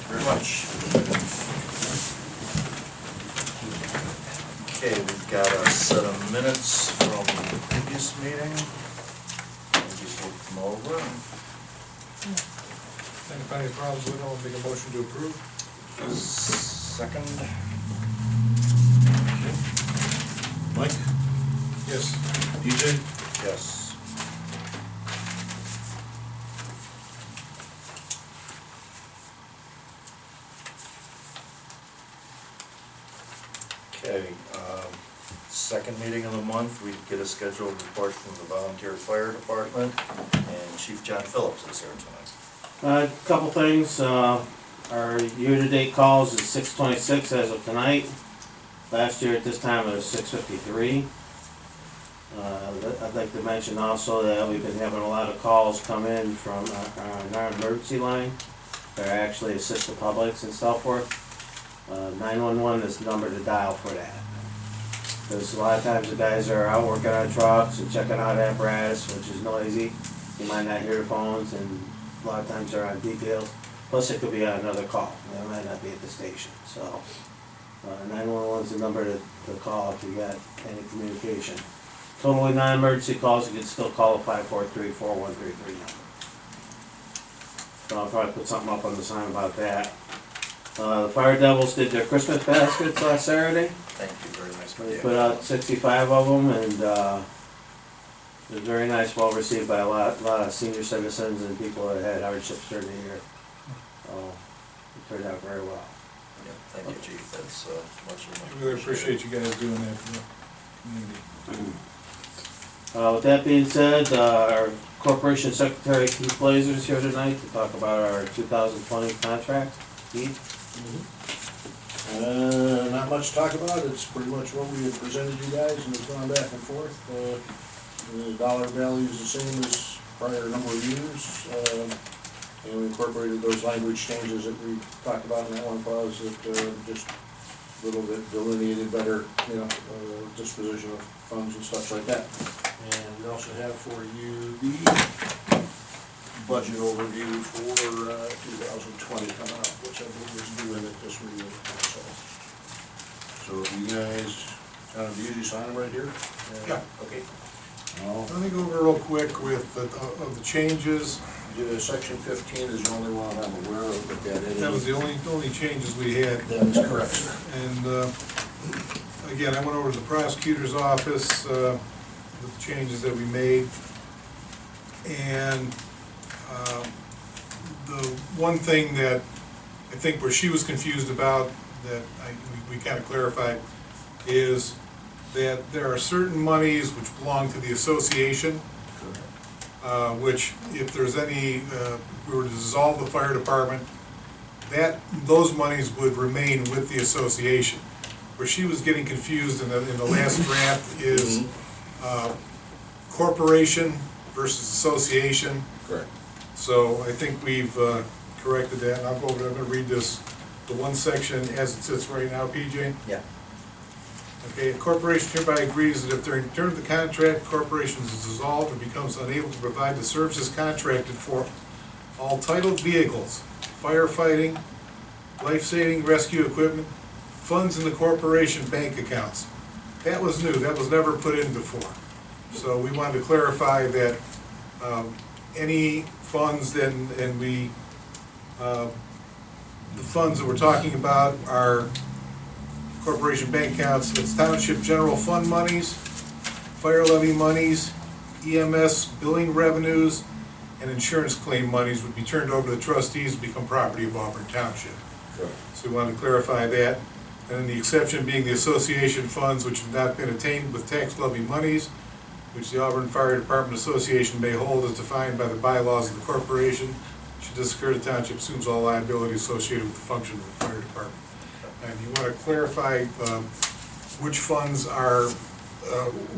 you very much. Okay, we've got a set of minutes from the previous meeting. We'll just look them over. If any problems with it, I'll make a motion to approve. Second. Mike? Yes. DJ? Yes. Okay, second meeting of the month, we get a scheduled report from the volunteer fire department, and Chief John Phillips is here tonight. A couple things, our year-to-date calls is 626 as of tonight. Last year at this time it was 653. I'd like to mention also that we've been having a lot of calls come in from our emergency line. They're actually assist the publics and so forth. 911 is the number to dial for that. Because a lot of times the guys are out working on trucks and checking out apparatus, which is noisy. You might not hear the phones, and a lot of times they're on details. Plus it could be on another call. They might not be at the station. So 911 is the number to call if you got any communication. Totally non-emergency calls, you can still call a 543-4133 number. So I'll probably put something up on the sign about that. The Fire Devils did their Christmas baskets last Saturday. Thank you, very nice. They put out 65 of them, and it was very nice, well received by a lot of senior citizens and people that had hardships during the year. So it turned out very well. Yeah, thank you, Chief, that's much I really appreciate you guys doing that for the community. With that being said, our Corporation Secretary Keith Blazer is here tonight to talk about our 2020 contract. Keith? Not much to talk about. It's pretty much what we had presented you guys, and it's gone back and forth. The dollar value is the same as prior number of years. And we incorporated those language changes that we talked about in that one clause that just a little bit delineated better, disposition of funds and stuff like that. And we also have for you the budget overview for 2020 coming up, which I believe is due in at this meeting. So if you guys kind of usually sign them right here? Yeah. Okay. Let me go over real quick with of the changes. Section 15 is the only one I'm aware of, but That was the only changes we had. That is correct, sir. And again, I went over to the prosecutor's office with the changes that we made. And the one thing that I think where she was confused about that we kind of clarified is that there are certain monies which belong to the association, which if there's any, if we were to dissolve the fire department, those monies would remain with the association. Where she was getting confused in the last draft is corporation versus association. Correct. So I think we've corrected that, and I'm going to read this, the one section as it sits right now, PJ. Yeah. Okay, a corporation hereby agrees that if during the term of the contract, corporation is dissolved or becomes unable to provide the services contracted for, all titled vehicles, firefighting, life-saving rescue equipment, funds in the corporation bank accounts. That was new, that was never put in before. So we wanted to clarify that any funds the funds that we're talking about are corporation bank accounts. It's township general fund monies, fire levy monies, EMS billing revenues, and insurance claim monies would be turned over to the trustees and become property of Auburn Township. Correct. So we wanted to clarify that. And then the exception being the association funds which have not been attained with tax levy monies, which the Auburn Fire Department Association may hold as defined by the bylaws of the corporation. Should this occur, the township assumes all liability associated with the function of the fire department. And you want to clarify which funds are,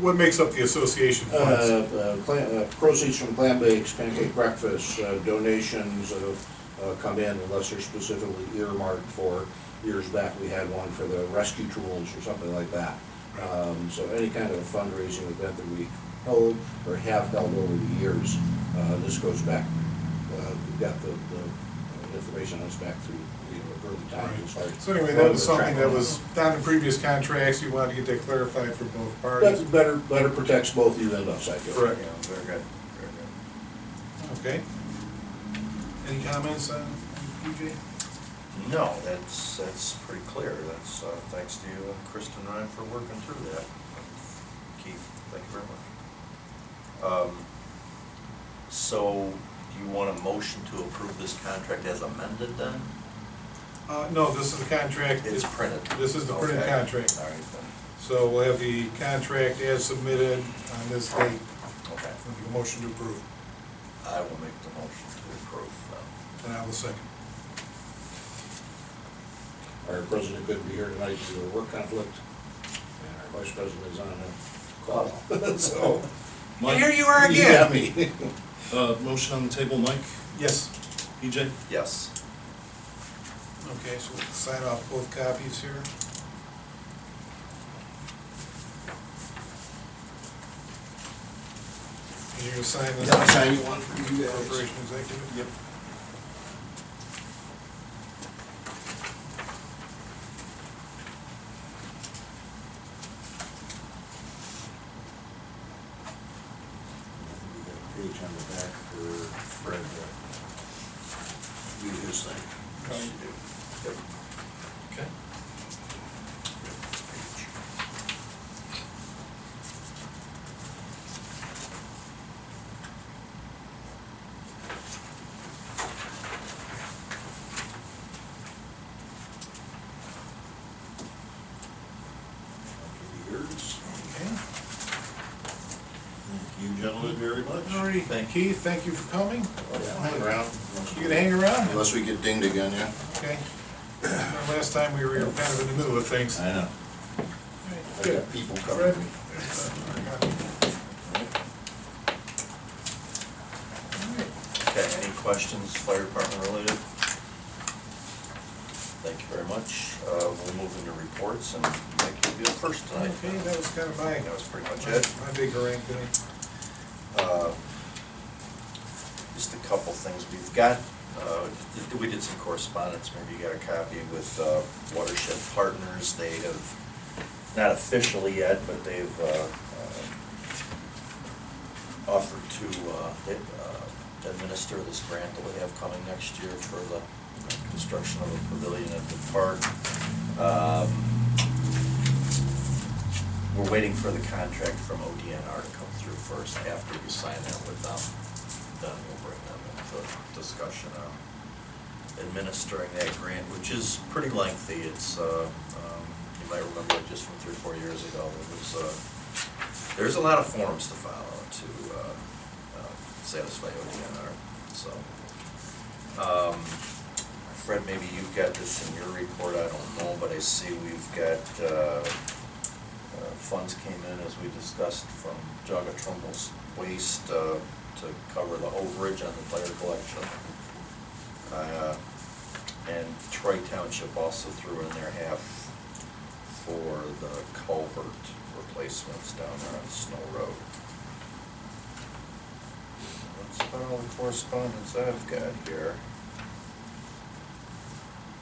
what makes up the association funds? Proceeds from clam-bakes, pancake breakfast, donations come in unless they're specifically earmarked for. Years back, we had one for the rescue tools or something like that. So any kind of a fundraising event that we held or have held over the years, this goes back. We've got the information on us back through, early times. Right. So anyway, that was something that was done in previous contracts, you wanted to get that clarified for both That's parties. better protects both you and us, I guess. Correct. Yeah, very good, very good. Okay. Any comments on PJ? No, that's pretty clear. That's, thanks to you and Kristen and I for working through that. Keith, thank you very much. So, do you want a motion to approve this contract as amended then? No, this is the contract. It's printed. This is the printed Okay. contract. All right then. So we'll have the contract as submitted on this date. Okay. We'll give a motion to approve. I will make the motion to approve. And I will second. Our president couldn't be here tonight due to a work conflict, and our vice president is on a call, so. And here you are You again. got me. Motion on the table, Mike, Yes. PJ? Yes. Okay, so we'll sign off both copies here. And you're gonna sign this? Yeah, I'll sign you one for you guys. Corporation executive? Yep. We got a page on the back for Fred to do his thing. Yes, you do. Yep. Okay. I'll give you yours. Okay. Thank you, gentlemen, very much. Alrighty, Thank Keith, thank you for coming. Oh, yeah, I'll hang around. You gonna hang around? Unless we get dinged again, yeah? Okay. Last time we were kind of in the middle of things. I know. I Good. got people Fred? covering me. Okay, any questions, fire department related? Thank you very much. We'll move into reports, and Mike, you'll be up first tonight. Okay, that was kind of I think that was pretty much it. my big harangue today. Just a couple things. We've got, we did some correspondence, maybe you got a copy with Watershed Partners. They have, not officially yet, but they've offered to administer this grant that we have coming next year for the construction of a pavilion at the park. We're waiting for the contract from ODNR to come through first. After we sign that with them, then we'll bring them into discussion on administering that grant, which is pretty lengthy. It's, you might remember it just from 3 or 4 years ago. It was, there's a lot of forms to follow to satisfy ODNR, so. Fred, maybe you've got this in your report, I don't know, but I see we've got, funds came in, as we discussed, from Jogga Trumbull's waste, to cover the overage on the fire collection. And Troy Township also threw in their half for the culvert replacements down there on Snow Road. That's about all the correspondence I've got here.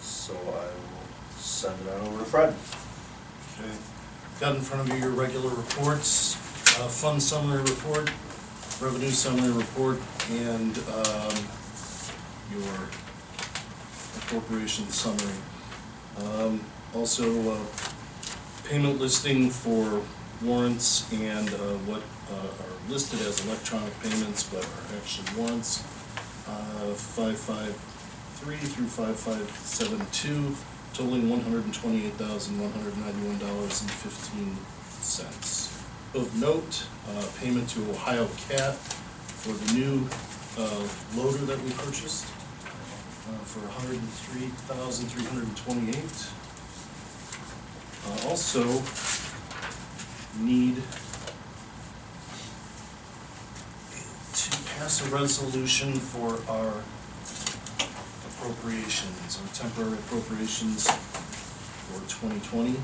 So I will send it on over to Fred. Okay. Got in front of you your regular reports, fund summary report, revenue summary report, and your appropriation summary. Also, payment listing for warrants and what are listed as electronic payments but are actually warrants. 553 through 5572, totaling $128,191.15. Of note, payment to Ohio Cat for the new loader that we purchased for $103,328. Also need to pass a resolution for our appropriations, our temporary appropriations for 2020.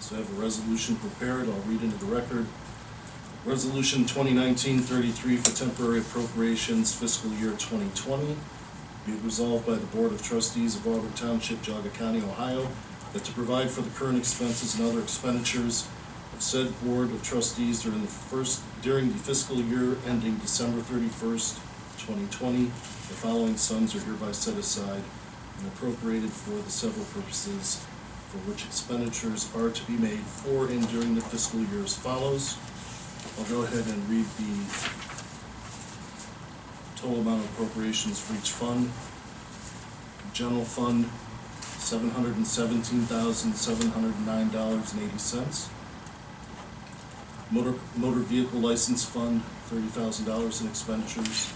So I have a resolution prepared, I'll read into the record. Resolution 2019-33 for temporary appropriations fiscal year 2020. Be it resolved by the Board of Trustees of Auburn Township, Geauga County, Ohio, that to provide for the current expenses and other expenditures of said Board of Trustees during the fiscal year ending December 31st, 2020, the following sums are hereby set aside and appropriated for the several purposes for which expenditures are to be made for and during the fiscal year as follows. I'll go ahead and read the total amount of appropriations for each fund. General fund, $717,709.80. Motor vehicle license fund, $30,000 in expenditures.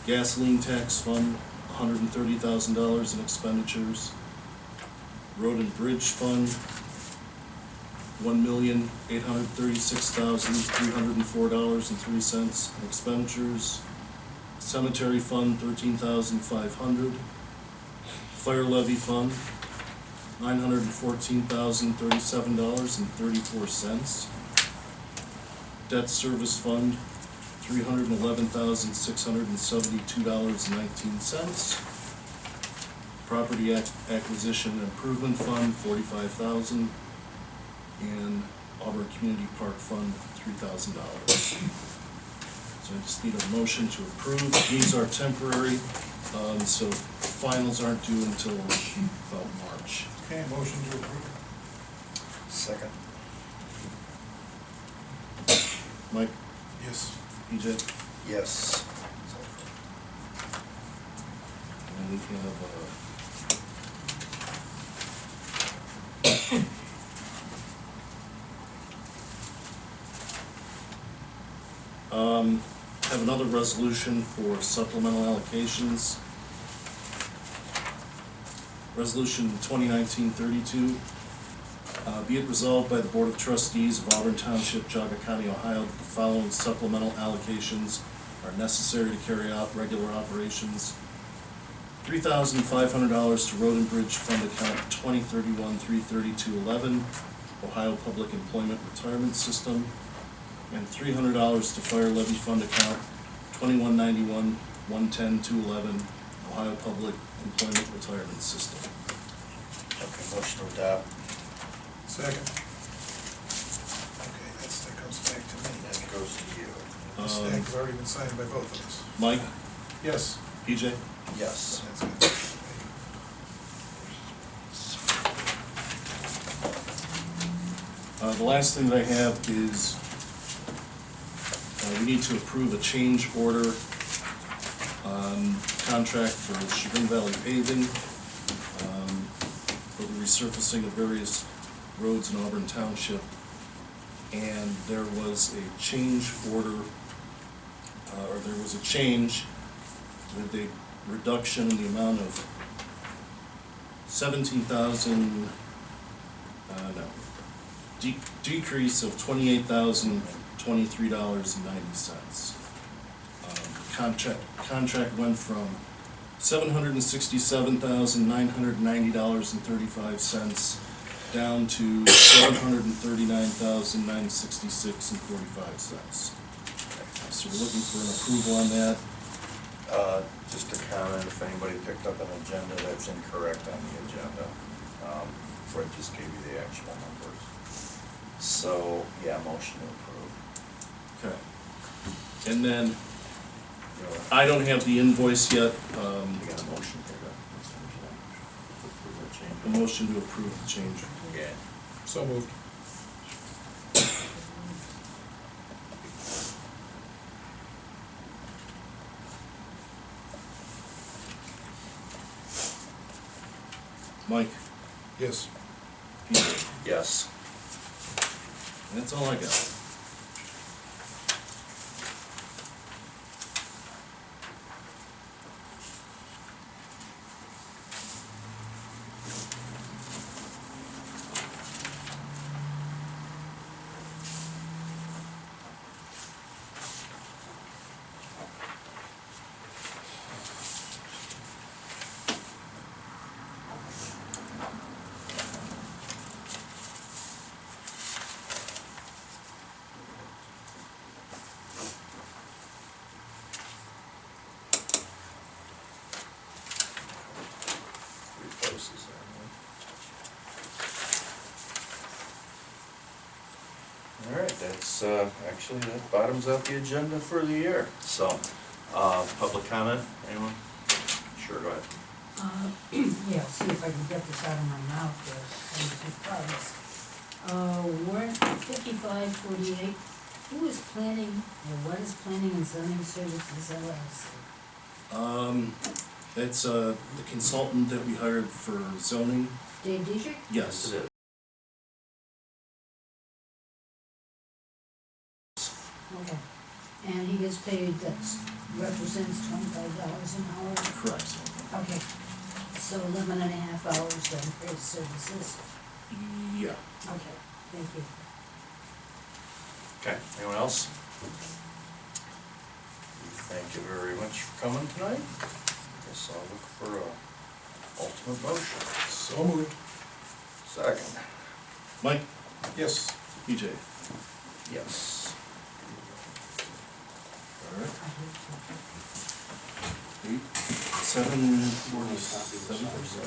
Gasoline tax fund, $130,000 in expenditures. Road and bridge fund, $1,836,304.03 in expenditures. Cemetery fund, $13,500. Fire levy fund, $914,037.34. Debt service fund, $311,672.19. Property acquisition and improvement fund, $45,000, and Auburn Community Park Fund, $3,000. So I just need a motion to approve. These are temporary, so finals aren't due until about March. Okay, motion to approve. Second. Mike, Yes. PJ, Yes. and we can have have another resolution for supplemental allocations. Resolution 2019-32. Be it resolved by the Board of Trustees of Auburn Township, Geauga County, Ohio, that the following supplemental allocations are necessary to carry out regular operations. $3,500 to Road and Bridge Fund account 2031-33211, Ohio Public Employment Retirement System, and $300 to Fire Levy Fund account 2191-110-211, Ohio Public Employment Retirement System. Okay, motion to adopt. Second. Okay, that comes back to me. That goes to you. The stack has already been signed by both of us. Mike, Yes. PJ, Yes. That's good. the last thing that I have is we need to approve a change order contract for Chagrin Valley paving for the resurfacing of various roads in Auburn Township. And there was a change order, or there was a change with a reduction in the amount of decrease of $28,023.90. Contract went from $767,990.35 down to $739,966.45. So we're looking for an approval on that. Just a comment, if anybody picked up an agenda that's incorrect on the agenda, Fred just gave you the actual numbers. So, yeah, motion to approve. Okay. And then, I don't have the invoice yet, You got a motion for that? a motion to approve the change. Yeah. So moved. Mike, Yes. Peter, Yes. and that's all I got. that's, actually, that bottoms out the agenda for the year. So, public comment, anyone? Sure, go ahead. Yeah, see if I can get this out of my mouth here, we're at 5548, who is planning, or what is planning and zoning services LLC? That's, the consultant that we hired for zoning. Dave Dietrich? Yes. It is. Okay, and he gets paid, that represents $25 an hour? Correct. Okay, so 11.5 hours then for his services? Yeah. Okay, thank you. Okay, anyone else? Thank you very much for coming tonight. Guess I'll look for a ultimate motion. So moved. Second. Mike, Yes. BJ. Yes. All right. 7:47.